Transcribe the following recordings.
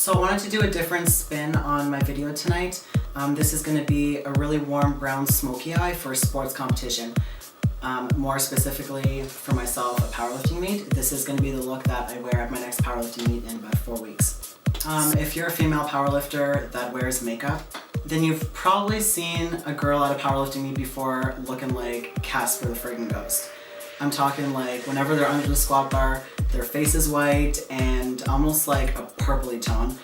So I wanted to do a different spin on my video tonight. This is going to be a really warm brown smoky eye for a sports competition. More specifically for myself, a powerlifting meet. This is going to be the look that I wear at my next powerlifting meet in about 4 weeks. If you're a female powerlifter that wears makeup, then you've probably seen a girl at a powerlifting meet before looking like Casper the friggin' Ghost. I'm talking like whenever they're under the squat bar, their face is white and almost like a purpley tone.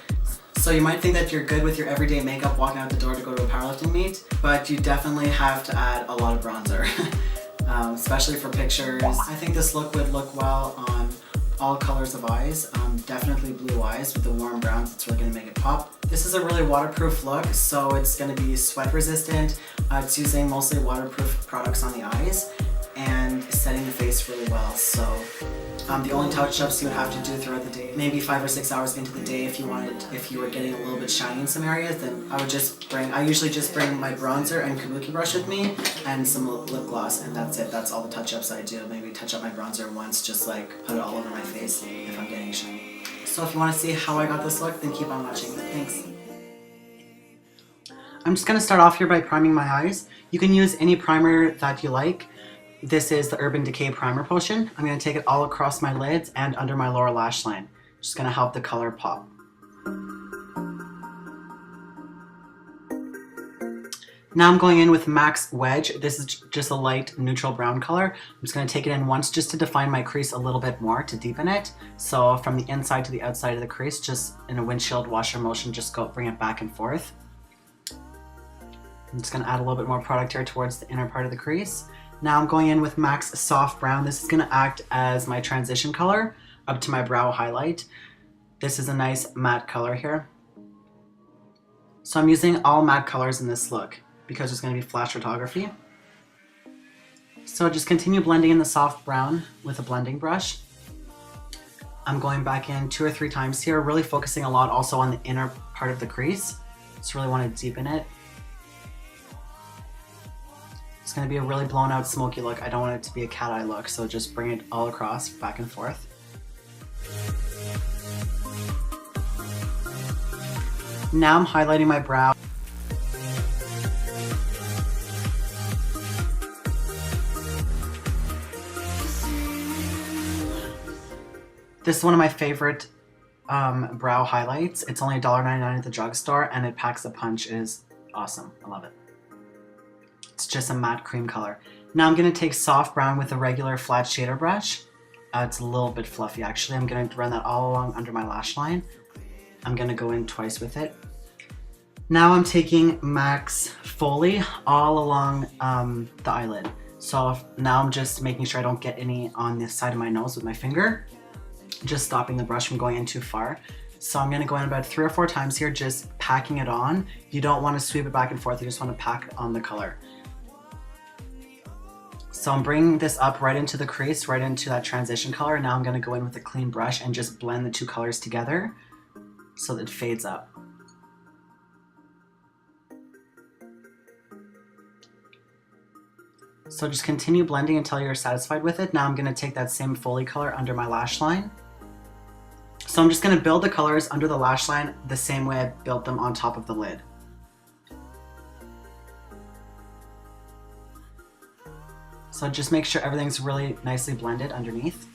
So you might think that you're good with your everyday makeup walking out the door to go to a powerlifting meet, but you definitely have to add a lot of bronzer, especially for pictures. I think this look would look well on all colors of eyes, definitely blue eyes with the warm browns. It's really going to make it pop. This is a really waterproof look, so it's going to be sweat resistant. It's using mostly waterproof products on the eyes and setting the face really well. So the only touch-ups you would have to do throughout the day, maybe 5 or 6 hours into the day if you were getting a little bit shiny in some areas, then I usually just bring my bronzer and Kabuki Brush with me and some lip gloss, and that's it. That's all the touch-ups I do. Maybe touch up my bronzer once, just like put it all over my face if I'm getting shiny. So if you want to see how I got this look, then keep on watching. Thanks. I'm just going to start off here by priming my eyes. You can use any primer that you like. This is the Urban Decay Primer Potion. I'm going to take it all across my lids and under my lower lash line. Just going to help the color pop. Now I'm going in with MAC's Wedge. This is just a light neutral brown color. I'm just going to take it in once just to define my crease a little bit more, to deepen it. So from the inside to the outside of the crease, just in a windshield washer motion, just bring it back and forth. I'm just going to add a little bit more product here towards the inner part of the crease. Now I'm going in with MAC's Soft Brown. This is going to act as my transition color up to my brow highlight. This is a nice matte color here. So I'm using all matte colors in this look because there's going to be flash photography. So just continue blending in the soft brown with a blending brush. I'm going back in 2 or 3 times here, really focusing a lot also on the inner part of the crease. Just really want to deepen it. It's going to be a really blown out smoky look. I don't want it to be a cat eye look, so just bring it all across, back and forth. Now I'm highlighting my brow. This is one of my favorite brow highlights. It's only $1.99 at the drugstore and it packs a punch. It is awesome. I love it. It's just a matte cream color. Now I'm going to take soft brown with a regular flat shader brush. It's a little bit fluffy actually. I'm going to run that all along under my lash line. I'm going to go in twice with it. Now I'm taking MAC's Foley all along the eyelid. So now I'm just making sure I don't get any on the side of my nose with my finger. Just stopping the brush from going in too far. So I'm going to go in about 3 or 4 times here, just packing it on. You don't want to sweep it back and forth. You just want to pack on the color. So I'm bringing this up right into the crease, right into that transition color. Now I'm going to go in with a clean brush and just blend the 2 colors together so that it fades up. So just continue blending until you're satisfied with it. Now I'm going to take that same Foley color under my lash line. So I'm just going to build the colors under the lash line the same way I built them on top of the lid. So just make sure everything's really nicely blended underneath.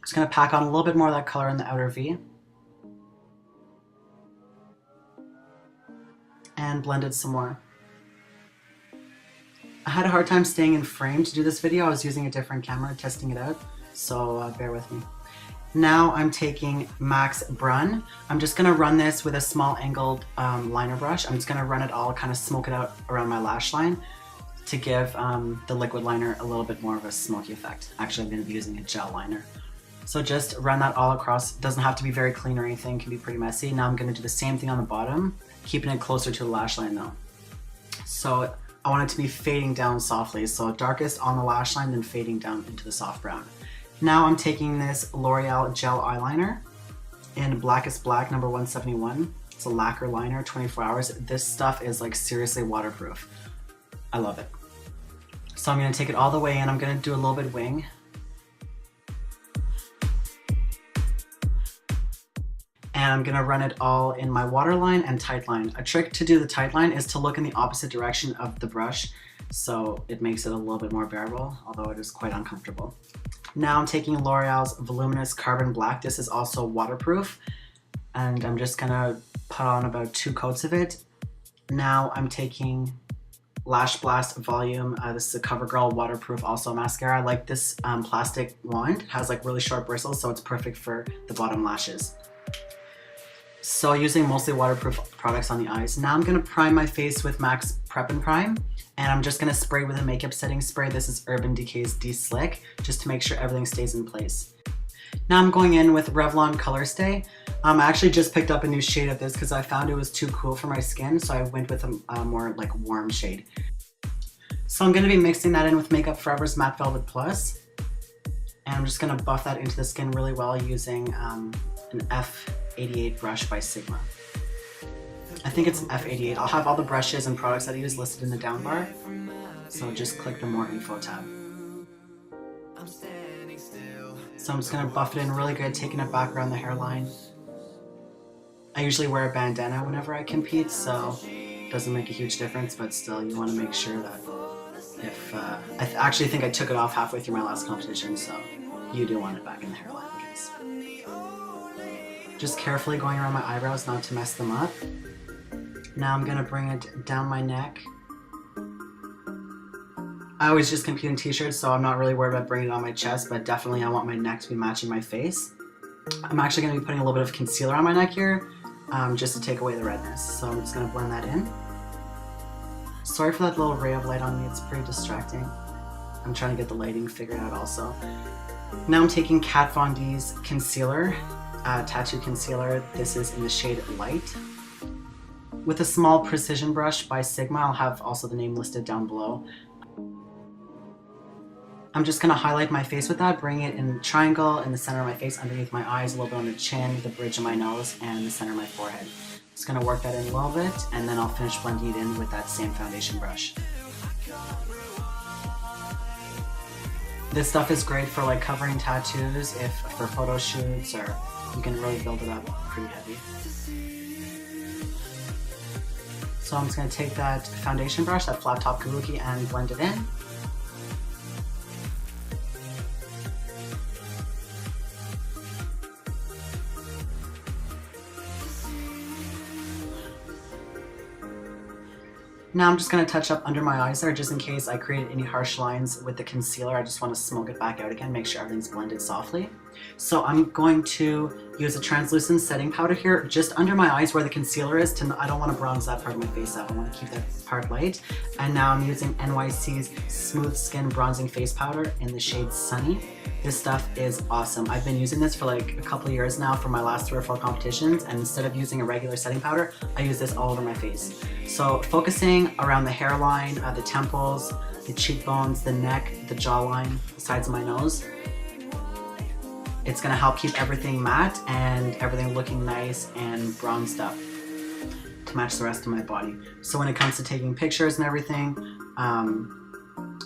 Just going to pack on a little bit more of that color in the outer V. And blend it some more. I had a hard time staying in frame to do this video. I was using a different camera, testing it out, so bear with me. Now I'm taking MAC's Brun. I'm just going to run this with a small angled liner brush. I'm just going to run it all, kind of smoke it out around my lash line to give the liquid liner a little bit more of a smoky effect. Actually, I'm going to be using a gel liner. So just run that all across. It doesn't have to be very clean or anything. It can be pretty messy. Now I'm going to do the same thing on the bottom, keeping it closer to the lash line though. So I want it to be fading down softly. So darkest on the lash line, then fading down into the soft brown. Now I'm taking this L'Oreal gel eyeliner in Blackest Black number 171. It's a lacquer liner, 24 hours. This stuff is like seriously waterproof. I love it. So I'm going to take it all the way in. I'm going to do a little bit wing. and I'm gonna run it all in my waterline and tight line. A trick to do the tight line is to look in the opposite direction of the brush, so it makes it a little bit more bearable, although it is quite uncomfortable. Now I'm taking L'Oreal's Voluminous Carbon Black. This is also waterproof, and I'm just gonna put on about 2 coats of it. Now I'm taking Lash Blast Volume. This is a CoverGirl waterproof also mascara. I like this plastic wand. It has like really short bristles, so it's perfect for the bottom lashes. So using mostly waterproof products on the eyes. Now I'm gonna prime my face with MAC's Prep and Prime, and I'm just gonna spray with a makeup setting spray. This is Urban Decay's De-Slick, just to make sure everything stays in place. Now I'm going in with Revlon Colorstay. I actually just picked up a new shade of this because I found it was too cool for my skin, so I went with a more like warm shade. So I'm gonna be mixing that in with Makeup Forever's Matte Velvet Plus, and I'm just gonna buff that into the skin really well using an F88 brush by Sigma. I think it's F88. I'll have all the brushes and products that I use listed in the down bar, so just click the More Info tab. So I'm just gonna buff it in really good, taking it back around the hairline. I usually wear a bandana whenever I compete, so it doesn't make a huge difference, but still you want to make sure that if, I actually think I took it off halfway through my last competition, so you do want it back in the hairline in case. Just carefully going around my eyebrows not to mess them up. Now I'm gonna bring it down my neck. I always just compete in t-shirts, so I'm not really worried about bringing it on my chest, but definitely I want my neck to be matching my face. I'm actually going to be putting a little bit of concealer on my neck here, just to take away the redness. So I'm just going to blend that in. Sorry for that little ray of light on me, it's pretty distracting. I'm trying to get the lighting figured out also. Now I'm taking Kat Von D's concealer, tattoo concealer. This is in the shade Light. With a small precision brush by Sigma, I'll have also the name listed down below. I'm just going to highlight my face with that, bring it in a triangle in the center of my face, underneath my eyes, a little bit on the chin, the bridge of my nose, and the center of my forehead. Just going to work that in a little bit, and then I'll finish blending it in with that same foundation brush. This stuff is great for like covering tattoos, if for photo shoots, or you can really build it up pretty heavy. So I'm just going to take that foundation brush, that flat top Kabuki, and blend it in. Now I'm just going to touch up under my eyes there, just in case I created any harsh lines with the concealer. I just want to smoke it back out again, make sure everything's blended softly. So I'm going to use a translucent setting powder here, just under my eyes where the concealer is. I don't want to bronze that part of my face out, I want to keep that part light. And now I'm using NYC's Smooth Skin Bronzing Face Powder in the shade Sunny. This stuff is awesome. I've been using this for like a couple of years now for my last 3 or 4 competitions, and instead of using a regular setting powder, I use this all over my face. So focusing around the hairline, the temples, the cheekbones, the neck, the jawline, the sides of my nose. It's gonna help keep everything matte and everything looking nice and bronzed up to match the rest of my body. So when it comes to taking pictures and everything,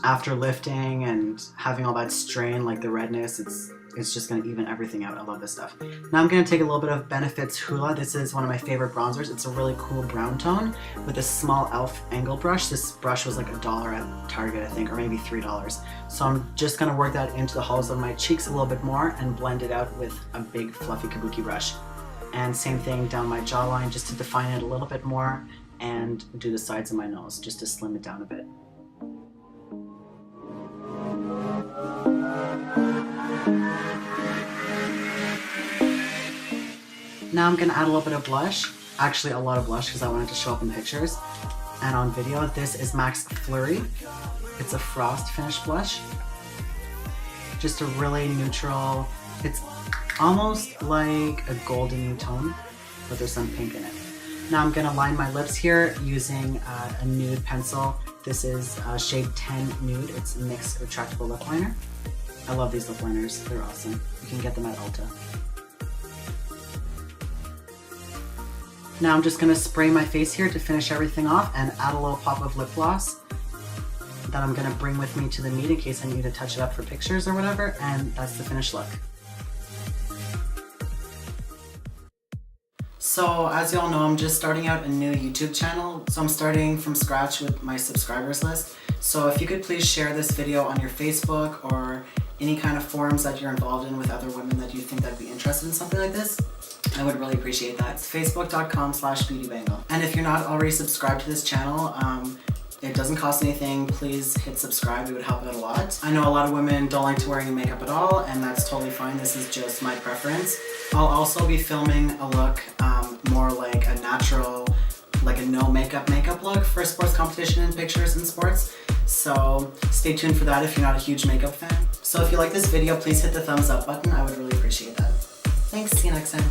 after lifting and having all that strain, like the redness, it's just gonna even everything out. I love this stuff. Now I'm gonna take a little bit of Benefit's Hoola. This is one of my favorite bronzers. It's a really cool brown tone with a small e.l.f. angle brush. This brush was like $1 at Target, I think, or maybe $3. So I'm just gonna work that into the hollows of my cheeks a little bit more and blend it out with a big fluffy Kabuki brush. And same thing down my jawline, just to define it a little bit more, and do the sides of my nose, just to slim it down a bit. Now I'm gonna add a little bit of blush, actually a lot of blush because I wanted to show up in pictures and on video. This is NYX Flurry. It's a frost finish blush. Just a really neutral, it's almost like a golden tone, but there's some pink in it. Now I'm gonna line my lips here using a nude pencil. This is shade 10 Nude. It's NYX retractable lip liner. I love these lip liners, they're awesome. You can get them at Ulta. Now I'm just gonna spray my face here to finish everything off and add a little pop of lip gloss that I'm gonna bring with me to the meet in case I need to touch it up for pictures or whatever, and that's the finished look. So as y'all know, I'm just starting out a new YouTube channel. So I'm starting from scratch with my subscribers list. So if you could please share this video on your Facebook or any kind of forums that you're involved in with other women that you think that'd be interested in something like this, I would really appreciate that. It's facebook.com/beautybangle. And if you're not already subscribed to this channel, it doesn't cost anything. Please hit subscribe, it would help out a lot. I know a lot of women don't like to wear any makeup at all, and that's totally fine. This is just my preference. I'll also be filming a look more like a natural, like a no makeup look for sports competition and pictures in sports. So stay tuned for that if you're not a huge makeup fan. So if you like this video, please hit the thumbs up button. I would really appreciate that. Thanks, see you next time.